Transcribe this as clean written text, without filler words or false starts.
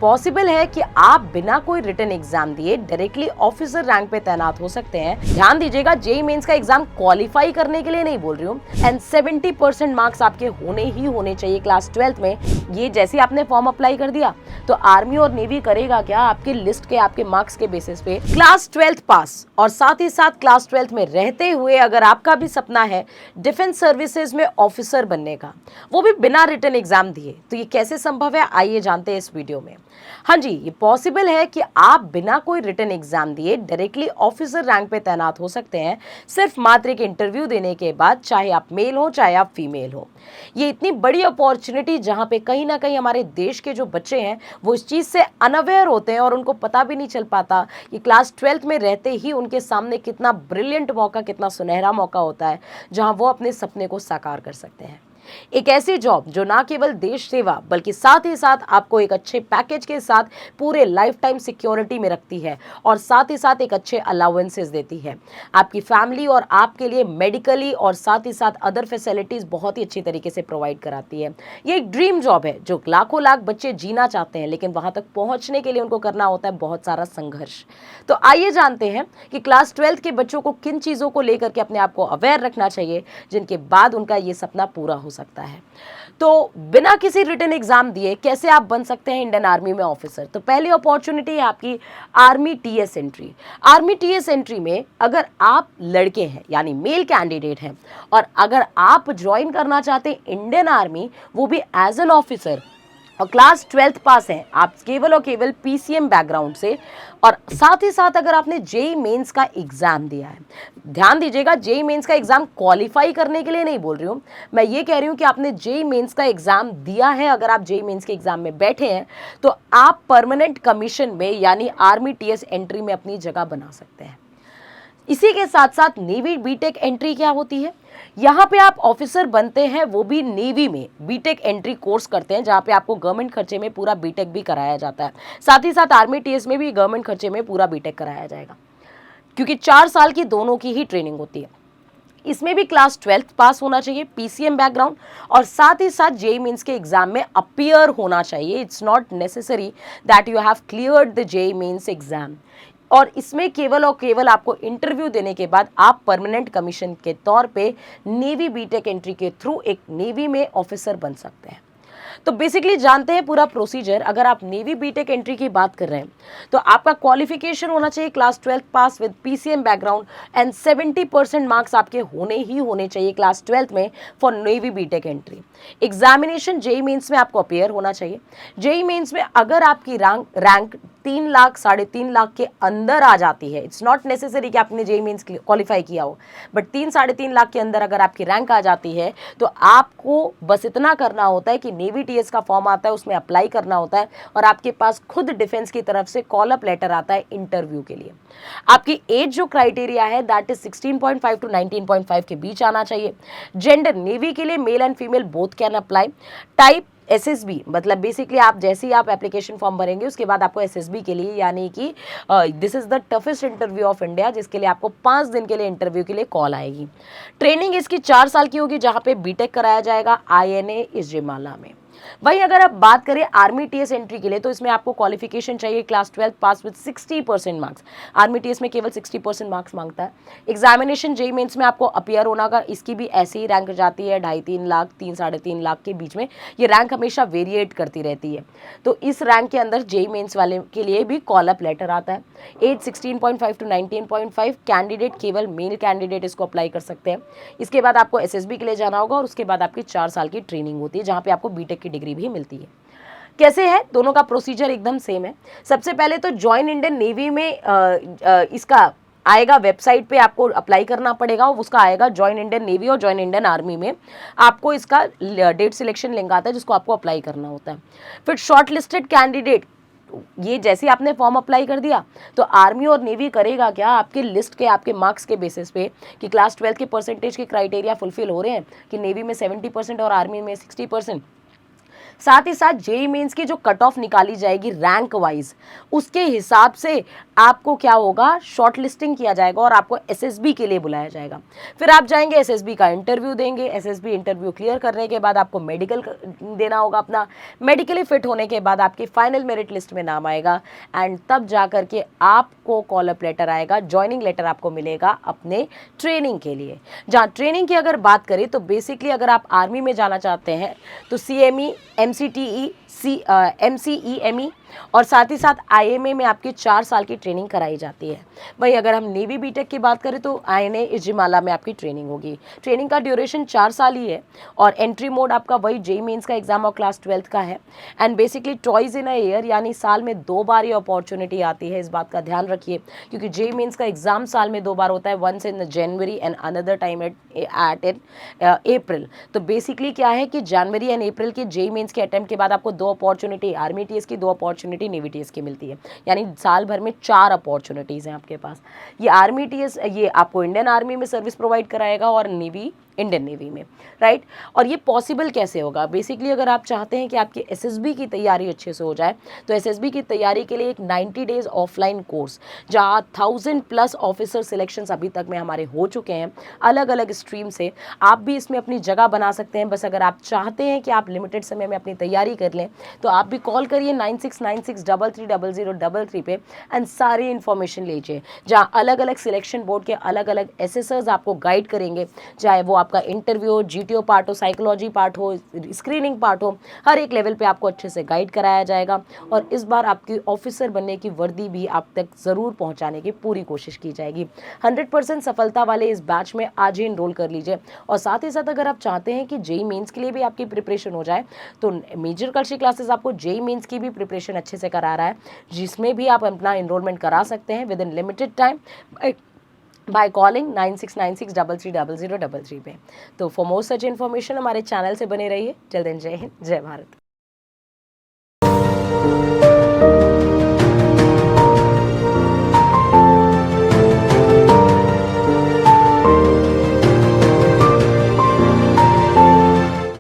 Possible है कि आप बिना कोई रिटन एग्जाम दिए डायरेक्टली ऑफिसर रैंक पे तैनात हो सकते हैं। ध्यान दीजिएगा, जेईई मेंस का एग्जाम क्वालिफाई करने के लिए नहीं बोल रही हूँ। एंड 70% मार्क्स आपके होने ही होने चाहिए क्लास 12th में। ये जैसे आपने फॉर्म अप्लाई कर दिया तो आर्मी और नेवी करेगा क्या, आपके लिस्ट के आपके मार्क्स के बेसिस पे क्लास 12th पास और साथ ही साथ क्लास 12th में रहते हुए अगर आपका भी सपना है डिफेंस सर्विसेज में ऑफिसर बनने का, वो भी बिना रिटन एग्जाम दिए, तो ये कैसे संभव है, आइए जानते हैं इस वीडियो में। हाँ जी, ये पॉसिबल है कि आप बिना कोई रिटन एग्जाम दिए डायरेक्टली ऑफिसर रैंक पे तैनात हो सकते हैं, सिर्फ मात्र एक इंटरव्यू देने के बाद, चाहे आप मेल हो चाहे आप फीमेल हो। ये इतनी बड़ी अपॉर्चुनिटी जहां पे कहीं ना कहीं हमारे देश के जो बच्चे हैं वो इस चीज से अनअवेयर होते हैं और उनको पता भी नहीं चल पाता कि क्लास 12th में रहते ही उनके सामने कितना ब्रिलियंट मौका, कितना सुनहरा मौका होता है जहां वो अपने सपने को साकार कर सकते हैं। एक ऐसी जॉब जो ना केवल देश सेवा बल्कि साथ ही साथ आपको एक अच्छे पैकेज के साथ पूरे लाइफ टाइम सिक्योरिटी में रखती है और साथ ही साथ एक अच्छे अलाउंसेस देती है आपकी फैमिली और आपके लिए मेडिकली और साथ ही साथ अदर फैसिलिटीज बहुत ही अच्छी तरीके से प्रोवाइड कराती है। ये एक ड्रीम जॉब है जो लाखों लाख बच्चे जीना चाहते हैं, लेकिन वहां तक पहुंचने के लिए उनको करना होता है बहुत सारा संघर्ष। तो आइए जानते हैं कि क्लास 12th के बच्चों को किन चीजों को लेकर के अपने आप को अवेयर रखना चाहिए जिनके बाद उनका ये सपना पूरा हो सकता है। तो बिना किसी रिटन एग्जाम दिए कैसे आप बन सकते हैं इंडियन आर्मी में ऑफिसर। तो पहली अपॉर्चुनिटी है आपकी army TS entry. Army TS entry में अगर आप लड़के हैं यानी मेल कैंडिडेट हैं और अगर आप ज्वाइन करना चाहते हैं इंडियन आर्मी, वो भी एज एन ऑफिसर, और क्लास 12th पास हैं आप केवल और केवल पीसीएम बैकग्राउंड से, और साथ ही साथ अगर आपने जेईई मेंस का एग्जाम दिया है, ध्यान दीजिएगा जेईई मेंस का एग्जाम क्वालिफाई करने के लिए नहीं बोल रही हूँ, मैं ये कह रही हूँ कि आपने जेईई मेंस का एग्जाम दिया है। अगर आप जेईई मेंस के एग्जाम में बैठे हैं तो आप परमानेंट कमीशन में यानी आर्मी टीएस एंट्री में अपनी जगह बना सकते हैं। इसी के साथ साथ नेवी बीटेक एंट्री क्या होती है, यहाँ पे आप ऑफिसर बनते हैं, वो भी नेवी में बीटेक एंट्री कोर्स करते हैं जहाँ पे आपको गवर्नमेंट खर्चे में पूरा बीटेक भी कराया जाता है। साथ ही साथ आर्मी टीएस में भी गवर्नमेंट खर्चे में पूरा बीटेक कराया जाएगा, क्योंकि 4 साल की दोनों की ही ट्रेनिंग होती है। इसमें भी क्लास 12th पास होना चाहिए, पीसीएम बैकग्राउंड, और साथ ही साथ जेईई मेंस के एग्जाम में अपीयर होना चाहिए। It's not necessary that you have cleared the JEE mains exam, और इसमें केवल और केवल आपको इंटरव्यू देने के बाद आप परमानेंट कमीशन के तौर पे नेवी बीटेक एंट्री के थ्रू एक नेवी में ऑफिसर बन सकते हैं। तो बेसिकली जानते हैं पूरा प्रोसीजर। अगर आप नेवी बीटेक एंट्री की बात कर रहे हैं तो आपका क्वालिफिकेशन होना चाहिए class 12th pass with PCM background and 70% marks आपके होने ही होने चाहिए क्लास 12th में for navy BTech entry. Examination JEE mains में आपको अपीयर होना चाहिए। जेईई मेंस में अगर आपकी रैंक 3 लाख 3.5 लाख के अंदर आ जाती है, इट्स नॉट नेसेसरी कि आपने जेईई मेंस क्वालिफाई किया हो, बट 3-3.5 लाख के अंदर अगर आपकी रैंक आ जाती है तो आपको बस इतना करना होता है कि नेवी टीएस का फॉर्म आता है, उसमें अप्लाई करना होता है और आपके पास खुद डिफेंस की तरफ से कॉल अप लेटर आता है इंटरव्यू के लिए। आपकी एज जो क्राइटेरिया है दैट इज 16.5 to 19.5 के बीच आना चाहिए। जेंडर नेवी के लिए male and female both can apply. Type SSB, मतलब बेसिकली आप जैसे ही आप एप्लीकेशन फॉर्म भरेंगे उसके बाद आपको एसएसबी के लिए यानी कि this is the toughest interview of India, जिसके लिए आपको 5 दिन के लिए इंटरव्यू के लिए कॉल आएगी। ट्रेनिंग इसकी 4 साल की होगी जहां पे बीटेक कराया जाएगा आईएनए इजमाला में। वहीं अगर आप बात करें आर्मी टीएस एंट्री के लिए तो इसमें आपको क्वालिफिकेशन चाहिए class 12th pass with 60% marks. Army TS में केवल 60% मार्क्स मांगता है। एग्जामिनेशन जेईई मेंस में आपको अपीयर होना होगा, इसकी भी ऐसी ही रैंक जाती है 2.5-3 लाख 3-3.5 लाख के बीच में। ये रैंक हमेशा वेरिएट करती रहती है, तो इस रैंक के अंदर जेईई मेंस वाले के लिए भी कॉल अप लेटर आता है। एज 16.5 to 19.5, कैंडिडेट केवल मेल कैंडिडेट इसको अप्लाई कर सकते हैं। इसके बाद आपको एसएसबी के लिए जाना होगा और उसके बाद आपकी 4 साल की ट्रेनिंग होती है जहाँ पे आपको बीटेक की डिग्री भी मिलती है। कैसे है, दोनों का प्रोसीजर एकदम सेम है। सबसे पहले तो ज्वाइन इंडियन नेवी में इसका आएगा, वेबसाइट पे आपको अप्लाई करना पड़ेगा, उसका आएगा ज्वाइन इंडियन नेवी और ज्वाइन इंडियन आर्मी में आपको इसका डेट सिलेक्शन लिंक आता है जिसको आपको अप्लाई करना होता है। फिर शॉर्ट लिस्टेड कैंडिडेट, ये जैसे आपने फॉर्म अप्लाई कर दिया तो आर्मी और नेवी करेगा क्या, आपके लिस्ट के आपके मार्क्स के बेसिस पे कि क्लास 12th के परसेंटेज के क्राइटेरिया फुलफिल हो रहे हैं कि नेवी में 70% और आर्मी में 60%, साथ ही साथ जेईई मेंस की जो कट ऑफ निकाली जाएगी रैंक वाइज, उसके हिसाब से आपको क्या होगा, शॉर्ट लिस्टिंग किया जाएगा और आपको एसएसबी के लिए बुलाया जाएगा। फिर आप जाएंगे एसएसबी का इंटरव्यू देंगे, एसएसबी इंटरव्यू क्लियर करने के बाद आपको मेडिकल देना होगा अपना, मेडिकली फिट होने के बाद आपकी फाइनल मेरिट लिस्ट में नाम आएगा एंड तब जा करके आपको कॉल अप लेटर आएगा, ज्वाइनिंग लेटर आपको मिलेगा अपने ट्रेनिंग के लिए। जहाँ ट्रेनिंग की अगर बात करें तो बेसिकली अगर आप आर्मी में जाना चाहते हैं तो सीएमई, एमसीटीई, एमसीईएमई और साथ ही साथ आईएमए में आपकी 4 साल की ट्रेनिंग कराई जाती है। भाई अगर हम नेवी बीटेक की बात करें तो आईएनए इजिमाला में आपकी ट्रेनिंग होगी। ट्रेनिंग का ड्यूरेशन 4 साल ही है और एंट्री मोड आपका वही जेईई मेंस का एग्जाम और क्लास 12th का है and basically twice in a year यानी साल में 2 बार ये अपॉर्चुनिटी आती है। इस बात का ध्यान रखिए क्योंकि जेईई मेंस का एग्जाम साल में 2 बार होता है, once in January and another time at in April. तो बेसिकली क्या है कि जनवरी एंड अप्रैल के जेईई मेंस के अटेम्प्ट के बाद आपको 2 अपॉर्चुनिटी आर्मी टीएस की, 2 अपॉर्चुनिटी नेवी टीएस की मिलती है, यानी साल भर में 4 अपॉर्चुनिटीज़ हैं आपके पास। ये आर्मी टीएस ये आपको इंडियन आर्मी में सर्विस प्रोवाइड कराएगा और नेवी इंडियन नेवी में, राइट। और ये पॉसिबल कैसे होगा, बेसिकली अगर आप चाहते हैं कि आपकी एसएसबी की तैयारी अच्छे से हो जाए तो एसएसबी की तैयारी के लिए एक 90 डेज ऑफलाइन कोर्स जहाँ 1000+ ऑफिसर सिलेक्शंस अभी तक में हमारे हो चुके हैं अलग अलग स्ट्रीम से। आप भी इसमें अपनी जगह बना सकते हैं। बस अगर आप चाहते हैं कि आप लिमिटेड समय में अपनी तैयारी कर लें तो आप भी कॉल करिए 9696330033 पे एंड सारी इन्फॉर्मेशन लीजिए, जहाँ अलग अलग सिलेक्शन बोर्ड के अलग अलग एसेसर्स आपको गाइड करेंगे, चाहे वो आपका इंटरव्यू हो, जीटीओ पार्ट हो, साइकोलॉजी पार्ट हो, स्क्रीनिंग पार्ट हो, हर एक लेवल पे आपको अच्छे से गाइड कराया जाएगा और इस बार आपकी ऑफिसर बनने की वर्दी भी आप तक ज़रूर पहुंचाने की पूरी कोशिश की जाएगी। 100% सफलता वाले इस बैच में आज ही इनरोल कर लीजिए। और साथ ही साथ अगर आप चाहते हैं कि जेईई मेंस के लिए भी आपकी प्रिपरेशन हो जाए तो मेजर कर्षी क्लासेस आपको जेईई मेंस की भी प्रिपरेशन अच्छे से करा रहा है, जिसमें भी आप अपना इनरोलमेंट करा सकते हैं with in limited time by calling 9696330033 पे। तो फॉर मोर सच इन्फॉर्मेशन हमारे चैनल से बने रहिए। जय हिंद, जय भारत।